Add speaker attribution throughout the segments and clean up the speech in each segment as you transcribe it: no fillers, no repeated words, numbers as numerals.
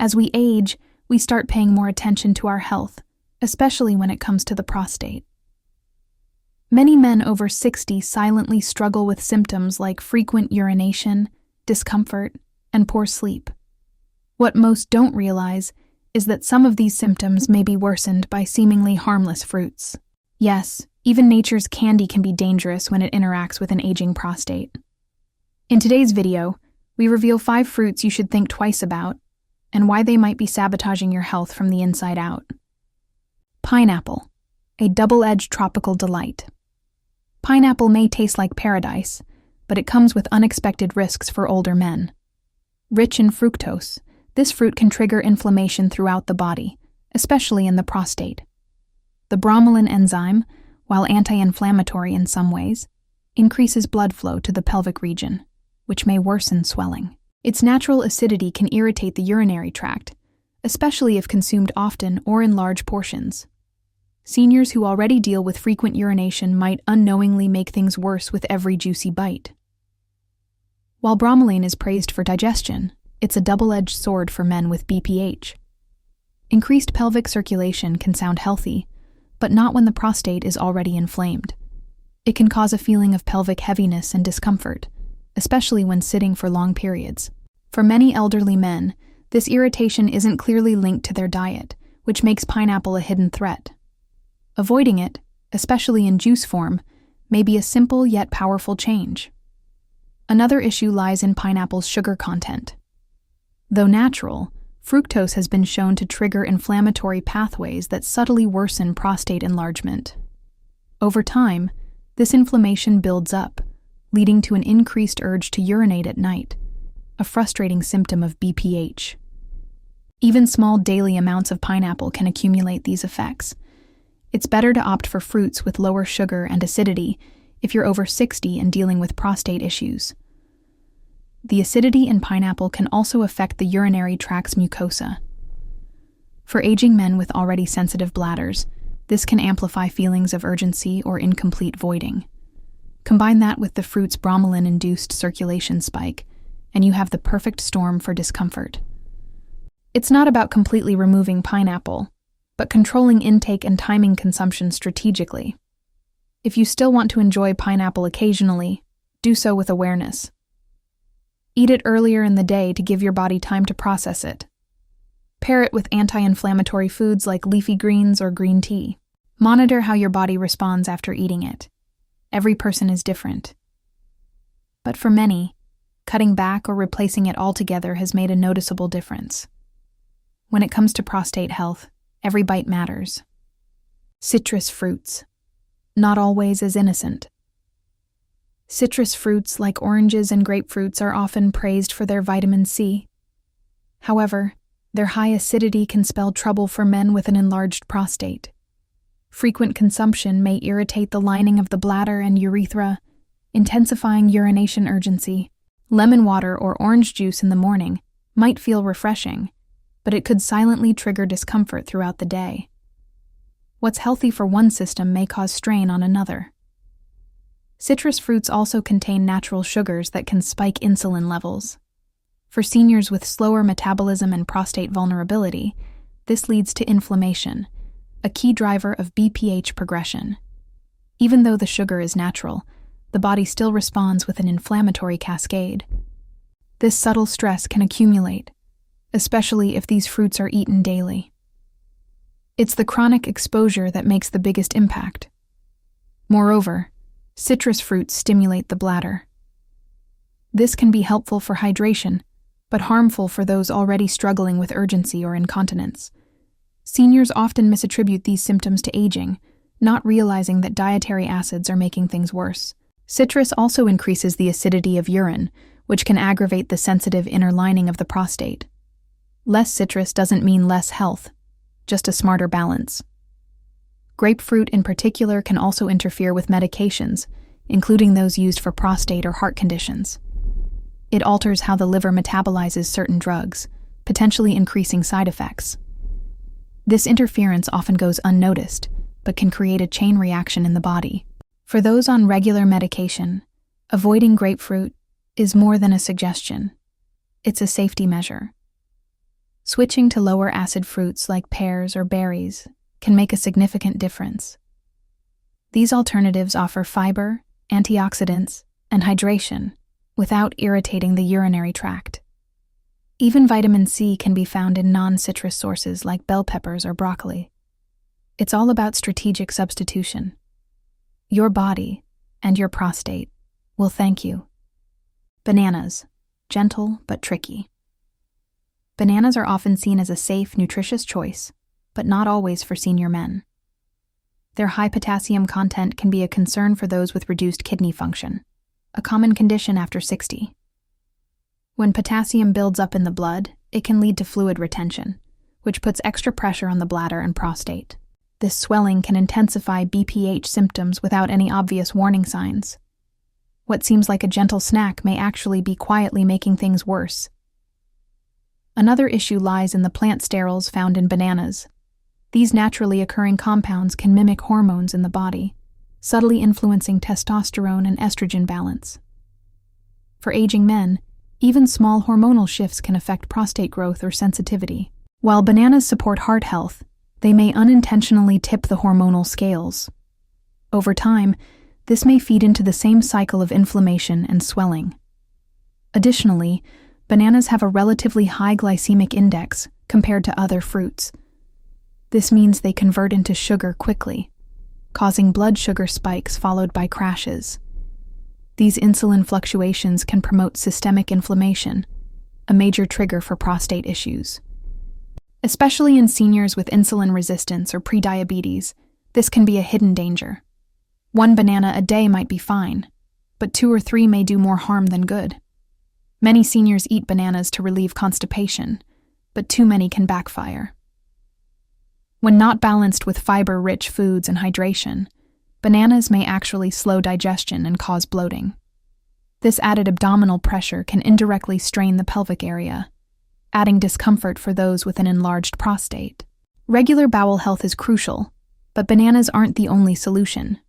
Speaker 1: As we age, we start paying more attention to our health, especially when it comes to the prostate. Many men over 60 silently struggle with symptoms like frequent urination, discomfort, and poor sleep. What most don't realize is that some of these symptoms may be worsened by seemingly harmless fruits. Yes, even nature's candy can be dangerous when it interacts with an aging prostate. In today's video, we reveal 5 fruits you should think twice about and why they might be sabotaging your health from the inside out. Pineapple, a double-edged tropical delight. Pineapple may taste like paradise, but it comes with unexpected risks for older men. Rich in fructose, this fruit can trigger inflammation throughout the body, especially in the prostate. The bromelain enzyme, while anti-inflammatory in some ways, increases blood flow to the pelvic region, which may worsen swelling. Its natural acidity can irritate the urinary tract, especially if consumed often or in large portions. Seniors who already deal with frequent urination might unknowingly make things worse with every juicy bite. While bromelain is praised for digestion, it's a double-edged sword for men with BPH. Increased pelvic circulation can sound healthy, but not when the prostate is already inflamed. It can cause a feeling of pelvic heaviness and discomfort, especially when sitting for long periods. For many elderly men, this irritation isn't clearly linked to their diet, which makes pineapple a hidden threat. Avoiding it, especially in juice form, may be a simple yet powerful change. Another issue lies in pineapple's sugar content. Though natural, fructose has been shown to trigger inflammatory pathways that subtly worsen prostate enlargement. Over time, this inflammation builds up, leading to an increased urge to urinate at night, a frustrating symptom of BPH. Even small daily amounts of pineapple can accumulate these effects. It's better to opt for fruits with lower sugar and acidity if you're over 60 and dealing with prostate issues. The acidity in pineapple can also affect the urinary tract's mucosa. For aging men with already sensitive bladders, this can amplify feelings of urgency or incomplete voiding. Combine that with the fruit's bromelain-induced circulation spike, and you have the perfect storm for discomfort. It's not about completely removing pineapple, but controlling intake and timing consumption strategically. If you still want to enjoy pineapple occasionally, do so with awareness. Eat it earlier in the day to give your body time to process it. Pair it with anti-inflammatory foods like leafy greens or green tea. Monitor how your body responds after eating it. Every person is different. But for many, cutting back or replacing it altogether has made a noticeable difference. When it comes to prostate health, every bite matters. Citrus fruits, not always as innocent. Citrus fruits like oranges and grapefruits are often praised for their vitamin C. However, their high acidity can spell trouble for men with an enlarged prostate. Frequent consumption may irritate the lining of the bladder and urethra, intensifying urination urgency. Lemon water or orange juice in the morning might feel refreshing, but it could silently trigger discomfort throughout the day. What's healthy for one system may cause strain on another. Citrus fruits also contain natural sugars that can spike insulin levels. For seniors with slower metabolism and prostate vulnerability, this leads to inflammation, a key driver of BPH progression. Even though the sugar is natural, the body still responds with an inflammatory cascade. This subtle stress can accumulate, especially if these fruits are eaten daily. It's the chronic exposure that makes the biggest impact. Moreover, citrus fruits stimulate the bladder. This can be helpful for hydration, but harmful for those already struggling with urgency or incontinence. Seniors often misattribute these symptoms to aging, not realizing that dietary acids are making things worse. Citrus also increases the acidity of urine, which can aggravate the sensitive inner lining of the prostate. Less citrus doesn't mean less health, just a smarter balance. Grapefruit in particular can also interfere with medications, including those used for prostate or heart conditions. It alters how the liver metabolizes certain drugs, potentially increasing side effects. This interference often goes unnoticed, but can create a chain reaction in the body. For those on regular medication, avoiding grapefruit is more than a suggestion. It's a safety measure. Switching to lower acid fruits like pears or berries can make a significant difference. These alternatives offer fiber, antioxidants, and hydration without irritating the urinary tract. Even vitamin C can be found in non-citrus sources like bell peppers or broccoli. It's all about strategic substitution. Your body and your prostate will thank you. Bananas, gentle but tricky. Bananas are often seen as a safe, nutritious choice, but not always for senior men. Their high potassium content can be a concern for those with reduced kidney function, a common condition after 60. When potassium builds up in the blood, it can lead to fluid retention, which puts extra pressure on the bladder and prostate. This swelling can intensify BPH symptoms without any obvious warning signs. What seems like a gentle snack may actually be quietly making things worse. Another issue lies in the plant sterols found in bananas. These naturally occurring compounds can mimic hormones in the body, subtly influencing testosterone and estrogen balance. For aging men, even small hormonal shifts can affect prostate growth or sensitivity. While bananas support heart health, they may unintentionally tip the hormonal scales. Over time, this may feed into the same cycle of inflammation and swelling. Additionally, bananas have a relatively high glycemic index compared to other fruits. This means they convert into sugar quickly, causing blood sugar spikes followed by crashes. These insulin fluctuations can promote systemic inflammation, a major trigger for prostate issues. Especially in seniors with insulin resistance or prediabetes, this can be a hidden danger. One banana a day might be fine, but 2 or 3 may do more harm than good. Many seniors eat bananas to relieve constipation, but too many can backfire. When not balanced with fiber-rich foods and hydration, bananas may actually slow digestion and cause bloating. This added abdominal pressure can indirectly strain the pelvic area, adding discomfort for those with an enlarged prostate. Regular bowel health is crucial, but bananas aren't the only solution.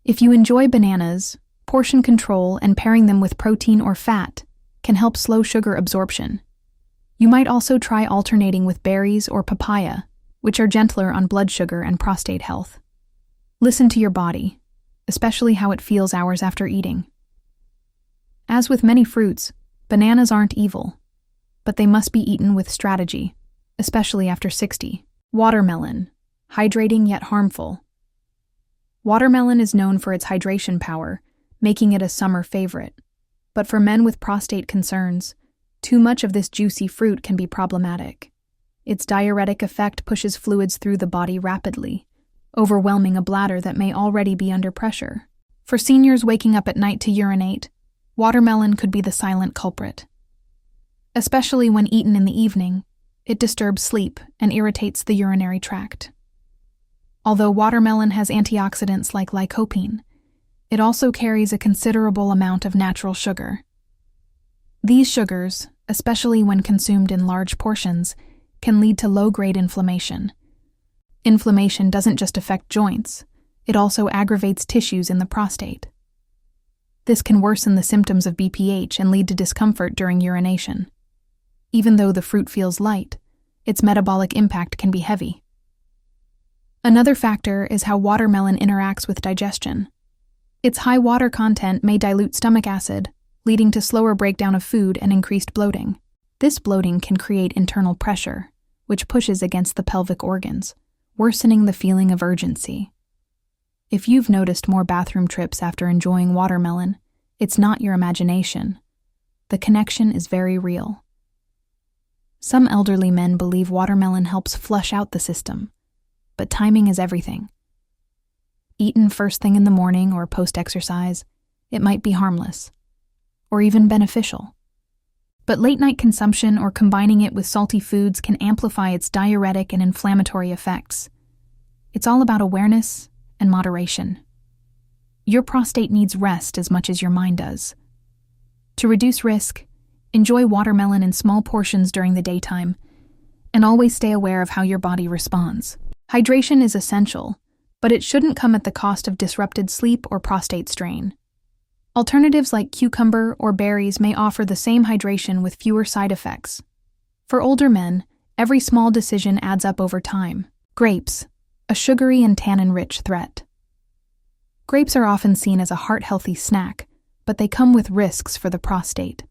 Speaker 1: If you enjoy bananas, portion control and pairing them with protein or fat can help slow sugar absorption. You might also try alternating with berries or papaya, which are gentler on blood sugar and prostate health. Listen to your body, especially how it feels hours after eating. As with many fruits, bananas aren't evil, but they must be eaten with strategy, especially after 60. Watermelon, hydrating yet harmful. Watermelon is known for its hydration power, making it a summer favorite. But for men with prostate concerns, too much of this juicy fruit can be problematic. Its diuretic effect pushes fluids through the body rapidly, overwhelming a bladder that may already be under pressure. For seniors waking up at night to urinate, watermelon could be the silent culprit. Especially when eaten in the evening, it disturbs sleep and irritates the urinary tract. Although watermelon has antioxidants like lycopene, it also carries a considerable amount of natural sugar. These sugars, especially when consumed in large portions, can lead to low-grade inflammation. Inflammation doesn't just affect joints, it also aggravates tissues in the prostate. This can worsen the symptoms of BPH and lead to discomfort during urination. Even though the fruit feels light, its metabolic impact can be heavy. Another factor is how watermelon interacts with digestion. Its high water content may dilute stomach acid, leading to slower breakdown of food and increased bloating. This bloating can create internal pressure, which pushes against the pelvic organs, worsening the feeling of urgency. If you've noticed more bathroom trips after enjoying watermelon, it's not your imagination. The connection is very real. Some elderly men believe watermelon helps flush out the system, but timing is everything. Eaten first thing in the morning or post-exercise, it might be harmless, or even beneficial. But late-night consumption or combining it with salty foods can amplify its diuretic and inflammatory effects. It's all about awareness and moderation. Your prostate needs rest as much as your mind does. To reduce risk, enjoy watermelon in small portions during the daytime, and always stay aware of how your body responds. Hydration is essential, but it shouldn't come at the cost of disrupted sleep or prostate strain. Alternatives like cucumber or berries may offer the same hydration with fewer side effects. For older men, every small decision adds up over time. Grapes, a sugary and tannin-rich threat. Grapes are often seen as a heart-healthy snack, but they come with risks for the prostate.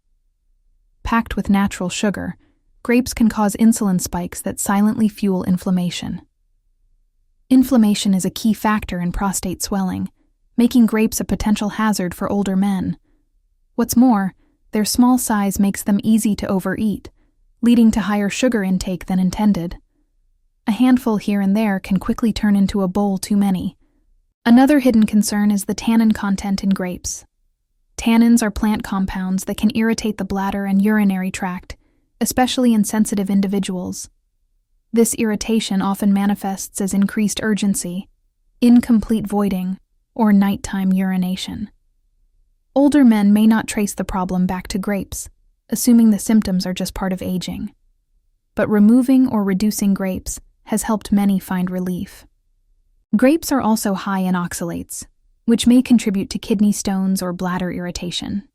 Speaker 1: Packed with natural sugar, grapes can cause insulin spikes that silently fuel inflammation. Inflammation is a key factor in prostate swelling, making grapes a potential hazard for older men. What's more, their small size makes them easy to overeat, leading to higher sugar intake than intended. A handful here and there can quickly turn into a bowl too many. Another hidden concern is the tannin content in grapes. Tannins are plant compounds that can irritate the bladder and urinary tract, especially in sensitive individuals. This irritation often manifests as increased urgency, incomplete voiding, or nighttime urination. Older men may not trace the problem back to grapes, assuming the symptoms are just part of aging. But removing or reducing grapes has helped many find relief. Grapes are also high in oxalates, which may contribute to kidney stones or bladder irritation.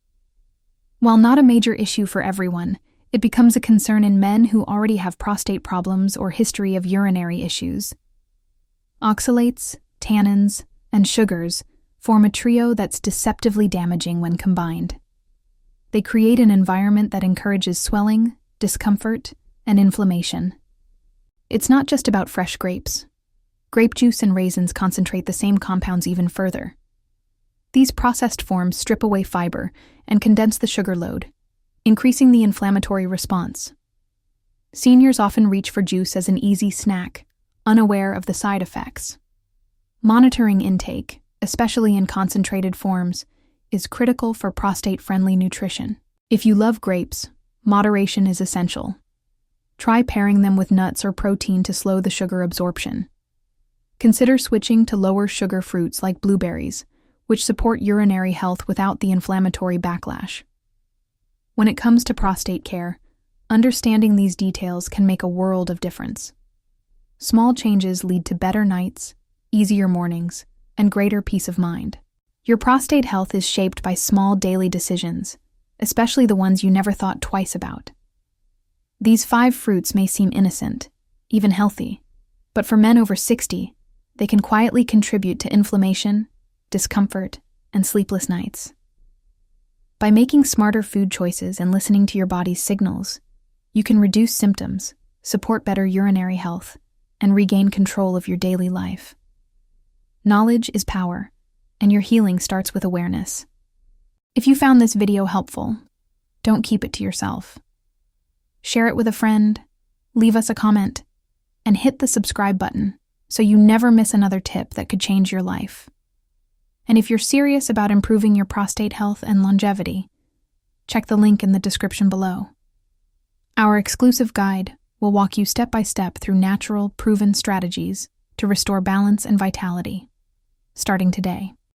Speaker 1: While not a major issue for everyone, it becomes a concern in men who already have prostate problems or history of urinary issues. Oxalates, tannins, and sugars form a trio that's deceptively damaging when combined. They create an environment that encourages swelling, discomfort, and inflammation. It's not just about fresh grapes. Grape juice and raisins concentrate the same compounds even further. These processed forms strip away fiber and condense the sugar load, increasing the inflammatory response. Seniors often reach for juice as an easy snack, unaware of the side effects. Monitoring intake, especially in concentrated forms, is critical for prostate-friendly nutrition. If you love grapes, moderation is essential. Try pairing them with nuts or protein to slow the sugar absorption. Consider switching to lower sugar fruits like blueberries, which support urinary health without the inflammatory backlash. When it comes to prostate care, understanding these details can make a world of difference. Small changes lead to better nights, easier mornings, and greater peace of mind. Your prostate health is shaped by small daily decisions, especially the ones you never thought twice about. These 5 fruits may seem innocent, even healthy, but for men over 60, they can quietly contribute to inflammation, discomfort, and sleepless nights. By making smarter food choices and listening to your body's signals, you can reduce symptoms, support better urinary health, and regain control of your daily life. Knowledge is power, and your healing starts with awareness. If you found this video helpful, don't keep it to yourself. Share it with a friend, leave us a comment, and hit the subscribe button so you never miss another tip that could change your life. And if you're serious about improving your prostate health and longevity, check the link in the description below. Our exclusive guide will walk you step by step through natural, proven strategies to restore balance and vitality, starting today.